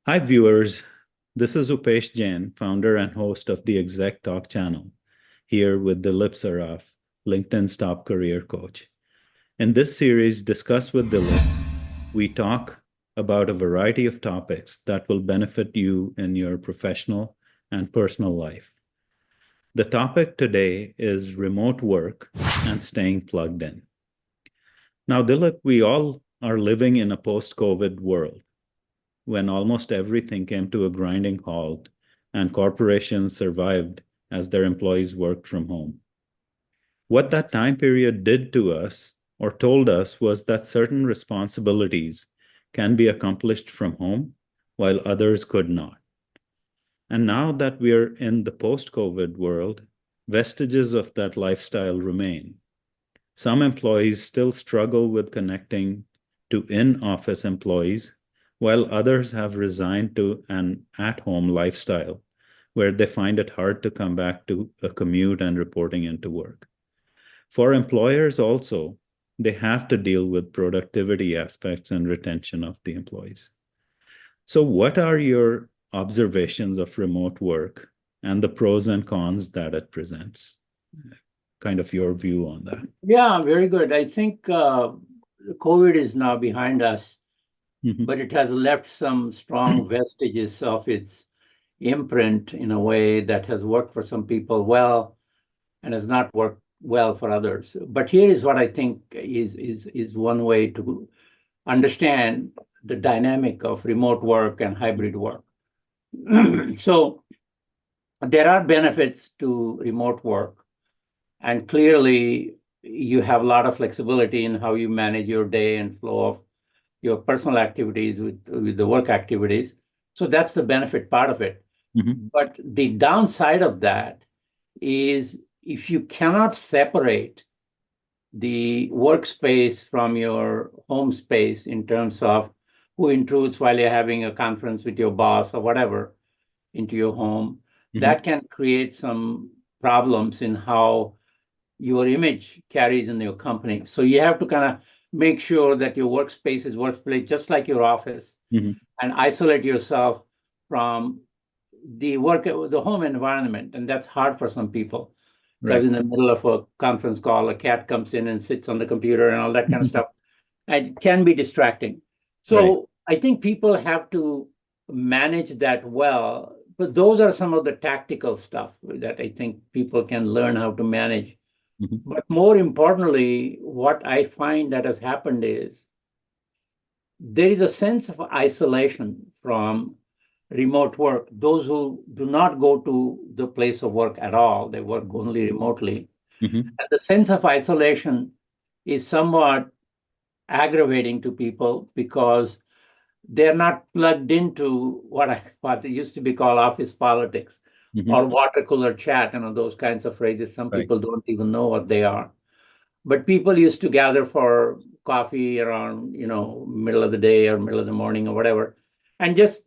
Hi, viewers. This is Upesh Jain, founder and host of the Exec Talk channel, here with Dilip Saraf, LinkedIn's top career coach. In this series, Discuss with Dilip, we talk about a variety of topics that will benefit you in your professional and personal life. The topic today is remote work and staying plugged in. Now, Dilip, we all are living in a post COVID world when almost everything came to a grinding halt and corporations survived as their employees worked from home. What that time period did to us or told us was that certain responsibilities can be accomplished from home while others could not. And now that we're in the post COVID world, vestiges of that lifestyle remain. Some employees still struggle with connecting to in office employees, while others have resigned to an at home lifestyle where they find it hard to come back to a commute and reporting into work. For employers, also, they have to deal with productivity aspects and retention of the employees. So, what are your observations of remote work and the pros and cons that it presents? Kind of your view on that. Yeah, very good. I think COVID is now behind us, Mhm. but it has left some strong vestiges of its imprint in a way that has worked for some people well and has not worked well for others. But here is what I think is one way to understand the dynamic of remote work and hybrid work. So there are benefits to remote work. And clearly, you have a lot of flexibility in how you manage your day and flow of your personal activities with the work activities. So that's the benefit part of it. Mhm. But the downside of that is if you cannot separate the workspace from your home space in terms of who intrudes while you're having a conference with your boss or whatever into your home, Mhm. that can create some problems in how your image carries in your company. So you have to kind of make sure that your workspace is workplace just like your office Mhm. and isolate yourself from the home environment. And that's hard for some people because Right. in the middle of a conference call, a cat comes in and sits on the computer and all that kind of stuff. And it can be distracting. Right. So I think people have to manage that well. But those are some of the tactical stuff that I think people can learn how to manage. Mhm. But more importantly, what I find that has happened is there is a sense of isolation from remote work. Those who do not go to the place of work at all, they work only remotely. Mhm. And the sense of isolation is somewhat aggravating to people because they're not plugged into what used to be called office politics Mhm. or water cooler chat, those kinds of phrases. Some Right. people don't even know what they are. But people used to gather for coffee around, middle of the day or middle of the morning or whatever, and just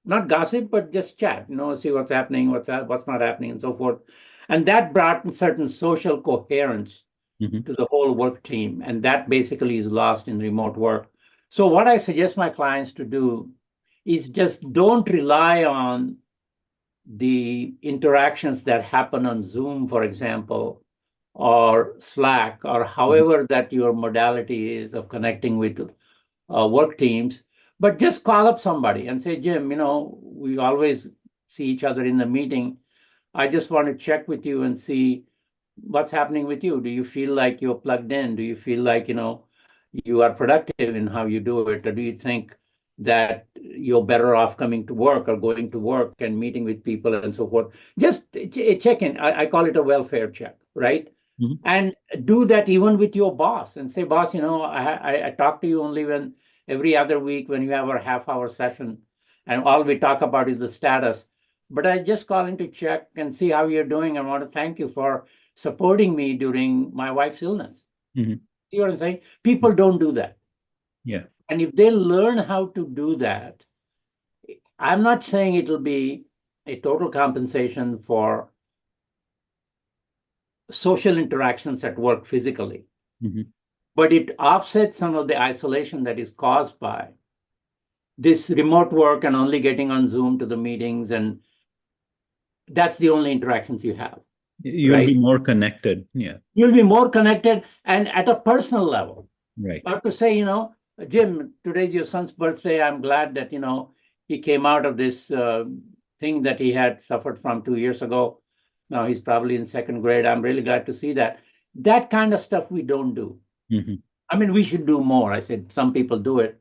not gossip, but just chat, see what's happening, what's not happening, and so forth. And that brought certain social coherence Mhm. to the whole work team, and that basically is lost in remote work. So what I suggest my clients to do is just don't rely on the interactions that happen on Zoom, for example, or Slack, or Mhm. however that your modality is of connecting with work teams, but just call up somebody and say, Jim, we always see each other in the meeting. I just want to check with you and see what's happening with you. Do you feel like you're plugged in? Do you feel like, you are productive in how you do it? Or do you think that you're better off coming to work or going to work and meeting with people and so forth? Just a check in. I call it a welfare check, right? Mhm. And do that even with your boss and say, boss, I talk to you only when every other week when you have a half-hour session and all we talk about is the status. But I just calling to check and see how you're doing. I want to thank you for supporting me during my wife's illness. Mhm. See what I'm saying? People don't do that. Yeah. And if they learn how to do that, I'm not saying it'll be a total compensation for social interactions at work physically, Mhm. but it offsets some of the isolation that is caused by this remote work and only getting on Zoom to the meetings, and that's the only interactions you have, You'll right? be more connected. Yeah. You'll be more connected and at a personal level. Right. Or to say, Jim, today's your son's birthday. I'm glad that, he came out of this thing that he had suffered from 2 years ago. Now he's probably in second grade. I'm really glad to see that. That kind of stuff we don't do. Hmm. I mean, we should do more. I said, some people do it,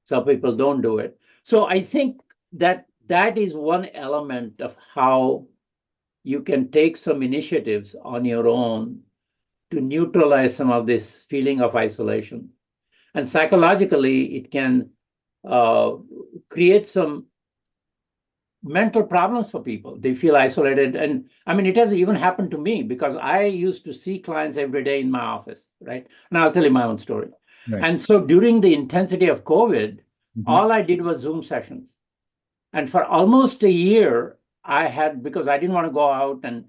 some people don't do it. So I think that that is one element of how you can take some initiatives on your own to neutralize some of this feeling of isolation. And psychologically, it can uh, create some mental problems for people. They feel isolated. And I mean, it has even happened to me because I used to see clients every day in my office, right? And I'll tell you my own story. Right. And so during the intensity of COVID, Hmm. all I did was Zoom sessions. And for almost a year, I had, because I didn't want to go out and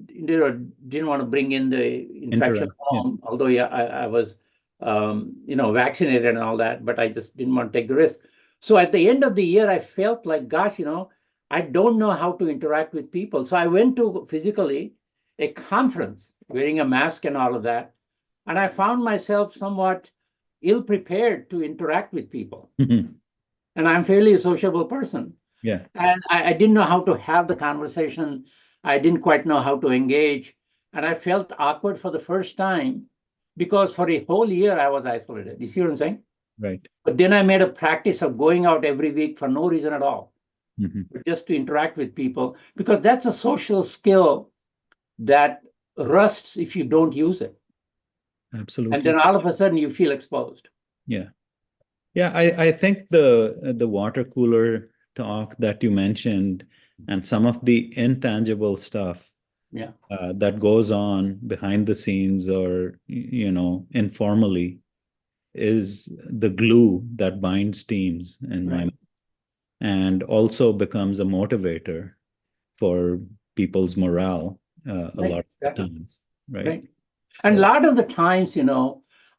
didn't want to bring in the infection Interact. Yeah. home, although yeah, I was vaccinated and all that, but I just didn't want to take the risk. So at the end of the year, I felt like, gosh, I don't know how to interact with people. So I went to physically a conference wearing a mask and all of that. And I found myself somewhat ill prepared to interact with people. Mhm. And I'm fairly a sociable person. Yeah. And I didn't know how to have the conversation. I didn't quite know how to engage. And I felt awkward for the first time because for a whole year I was isolated. You see what I'm saying? Right. But then I made a practice of going out every week for no reason at all, Hmm. but just to interact with people, because that's a social skill that rusts if you don't use it. And then Absolutely. all of a sudden you feel exposed. Yeah. Yeah, I think the water cooler talk that you mentioned and some of the intangible stuff Yeah, that goes on behind the scenes or informally is the glue that binds teams in my right, and also becomes a motivator for people's morale a right, lot of the exactly, times, right? right. And a So, lot of the times,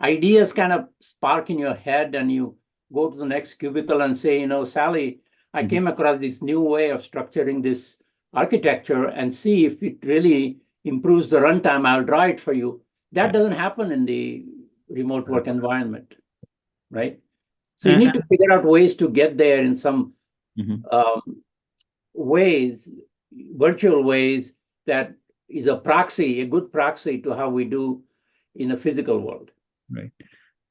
ideas kind of spark in your head, and you go to the next cubicle and say, Sally, I mhm, came across this new way of structuring this architecture and see if it really improves the runtime. I'll draw it for you. That yeah. doesn't happen in the remote Right. work environment, right? So you And, need to figure out ways to get there in some mhm, um, ways, virtual ways, that is a proxy, a good proxy to how we do in a physical world. right.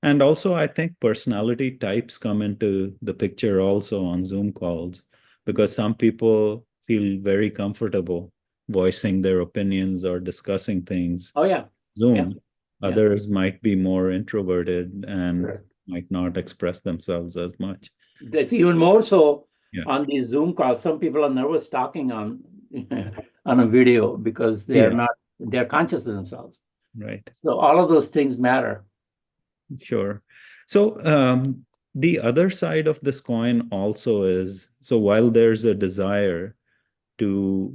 And also, I think personality types come into the picture also on Zoom calls because some people feel very comfortable voicing their opinions or discussing things Oh yeah, yeah, Zoom. yeah. Others might be more introverted and Correct. might not express themselves as much. That's even more so Yeah. on these Zoom calls. Some people are nervous talking on on a video because Yeah. they're conscious of themselves. Right. So all of those things matter. Sure. So the other side of this coin also is so while there's a desire to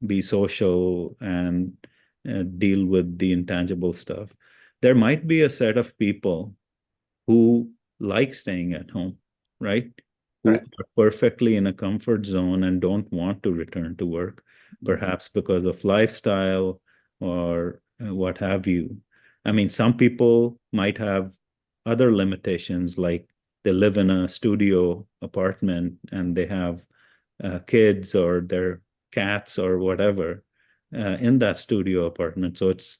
be social and deal with the intangible stuff, there might be a set of people who like staying at home, right? Who Correct. are perfectly in a comfort zone and don't want to return to work, perhaps because of lifestyle or what have you. I mean, some people might have other limitations, like they live in a studio apartment and they have kids or their cats or whatever in that studio apartment. So it's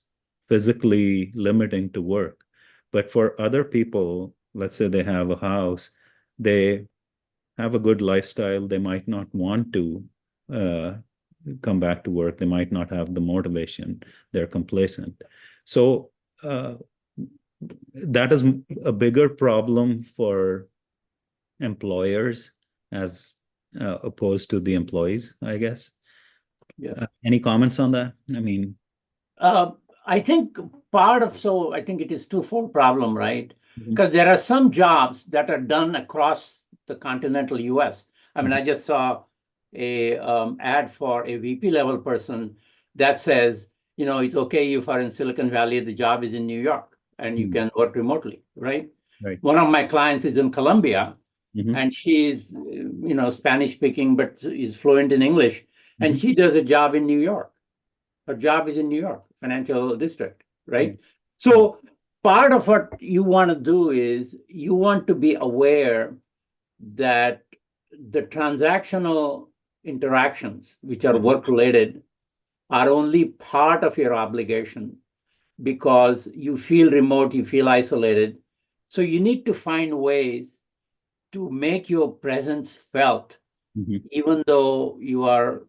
physically limiting to work. But for other people, let's say they have a house, they have a good lifestyle, they might not want to uh, come back to work, they might not have the motivation, they're complacent. So uh, that is a bigger problem for employers as opposed to the employees, I guess. Yes. Any comments on that? I mean, Uh, I think I think it is twofold problem, right? mhm, Because there are some jobs that are done across the continental US. I mean, mhm, I just saw a ad for a VP level person that says, it's okay if you're in Silicon Valley, the job is in New York and you mhm, can work remotely, right? Right. One of my clients is in Colombia, Mm-hmm. and she's, Spanish speaking, but is fluent in English. And Mm-hmm. she does a job in New York. Her job is in New York, financial district, Yeah. right? So part of what you want to do is you want to be aware that the transactional interactions, which are Mm-hmm. work related, are only part of your obligation because you feel remote, you feel isolated. So you need to find ways to make your presence felt, Mm-hmm. even though you are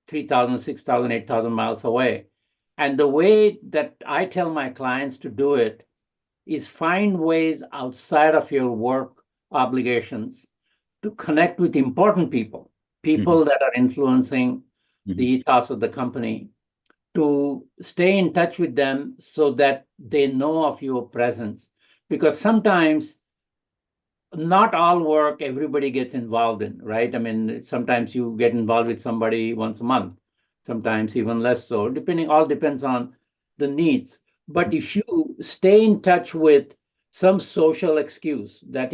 3,000, 6,000, 8,000 miles away. And the way that I tell my clients to do it is find ways outside of your work obligations to connect with important people, Mm-hmm. people that are influencing the Mm-hmm. ethos of the company, to stay in touch with them so that they know of your presence. Because sometimes not all work everybody gets involved in, right? I mean, sometimes you get involved with somebody once a month, sometimes even less so, depending, all depends on the needs. But if you stay in touch with some social excuse that,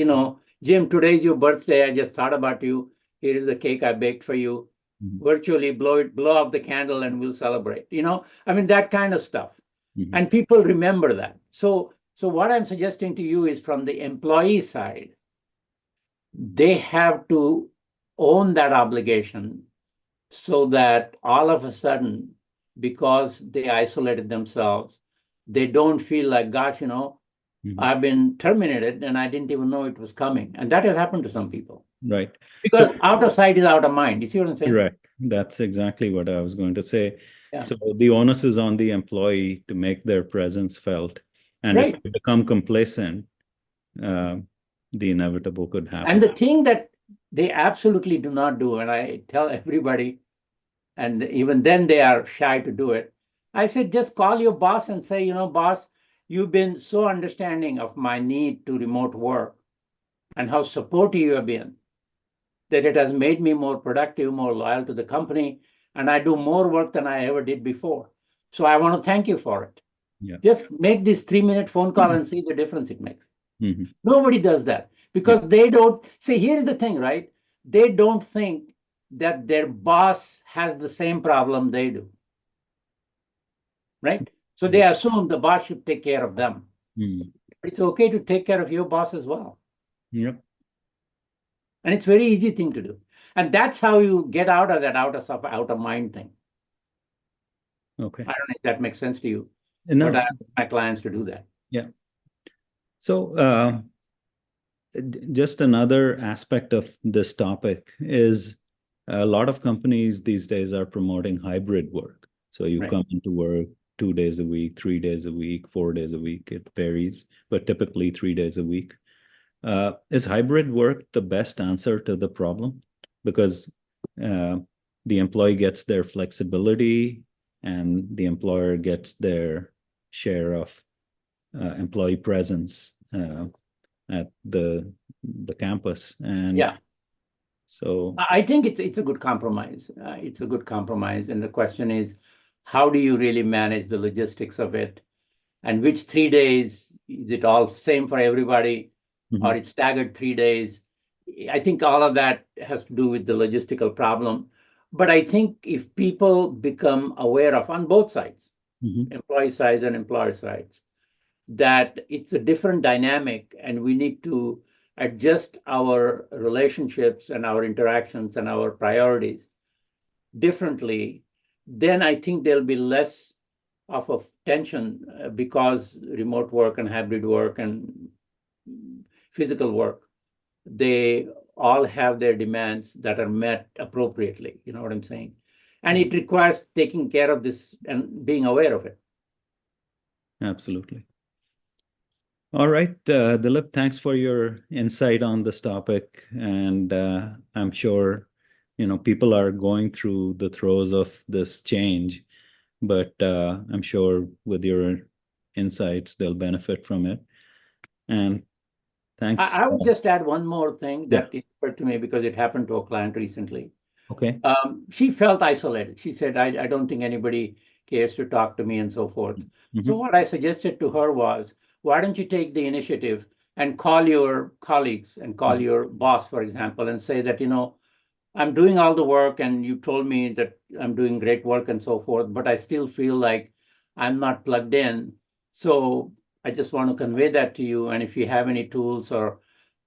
Jim, today's your birthday, I just thought about you. Here is the cake I baked for you. Mm-hmm. Virtually blow up the candle and we'll celebrate. I mean, that kind of stuff. Mm-hmm. And people remember that. So what I'm suggesting to you is from the employee side, they have to own that obligation so that all of a sudden, because they isolated themselves, they don't feel like, gosh, Mm-hmm. I've been terminated and I didn't even know it was coming. And that has happened to some people Right. So, because out of sight is out of mind. You see what I'm saying? correct. That's exactly what I was going to say. Yeah. So the onus is on the employee to make their presence felt. And if Right. they become complacent, uh, the inevitable could And happen. the thing that they absolutely do not do, and I tell everybody, and even then they are shy to do it. I said, just call your boss and say, boss, you've been so understanding of my need to remote work and how supportive you have been that it has made me more productive, more loyal to the company, and I do more work than I ever did before. So I want to thank you for it. Yeah. Just make this 3-minute phone call and see the difference it makes. Mm-hmm. Nobody does that Yeah. because they don't see. Here's the thing, right? They don't think that their boss has the same problem they do, right? So they Right. assume the boss should take care of them. Mm. But it's okay to take care of your boss as well. Yep. And it's a very easy thing to do. And that's how you get out of that out of mind thing. Okay. I don't know if that makes sense to you, but I No. ask my clients to do that. Yeah. So, just another aspect of this topic is a lot of companies these days are promoting hybrid work. So you Right. come into work 2 days a week, 3 days a week, 4 days a week. It varies, but typically 3 days a week. Is hybrid work the best answer to the problem? Because uh, the employee gets their flexibility and the employer gets their share of employee presence at the campus. And Yeah. so, I think it's a good compromise. It's a good compromise. And the question is, how do you really manage the logistics of it? And which 3 days, is it all same for everybody or mhm, it's staggered 3 days? I think all of that has to do with the logistical problem. But I think if people become aware of on both sides, mhm, employee sides and employer sides, that it's a different dynamic and we need to adjust our relationships and our interactions and our priorities differently, then I think there'll be less of a tension because remote work and hybrid work and physical work, they all have their demands that are met appropriately. You know what I'm saying? And yeah, it requires taking care of this and being aware of it. absolutely. All right, Dilip, thanks for your insight on this topic. And I'm sure, people are going through the throes of this change, but I'm sure with your insights, they'll benefit from it. And thanks. I would just add one more thing Yeah. that occurred to me because it happened to a client recently. Okay. She felt isolated. She said, I don't think anybody cares to talk to me and so forth. So Hmm. what I suggested to her was, why don't you take the initiative and call your colleagues and call Mhm. your boss, for example, and say that, I'm doing all the work and you told me that I'm doing great work and so forth, but I still feel like I'm not plugged in. So I just want to convey that to you. And if you have any tools or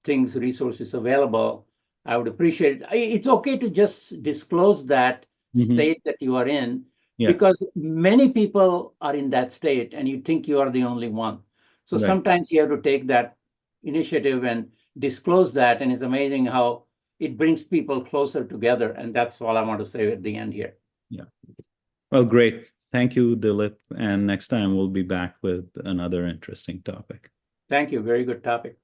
things, resources available, I would appreciate it. It's okay to just disclose that Mhm. state that you are in, Yeah, because many people are in that state and you think you are the only one. So right. sometimes you have to take that initiative and disclose that. And it's amazing how it brings people closer together. And that's all I want to say at the end here. Yeah. Well, great. Thank you, Dilip. And next time we'll be back with another interesting topic. Thank you. Very good topic.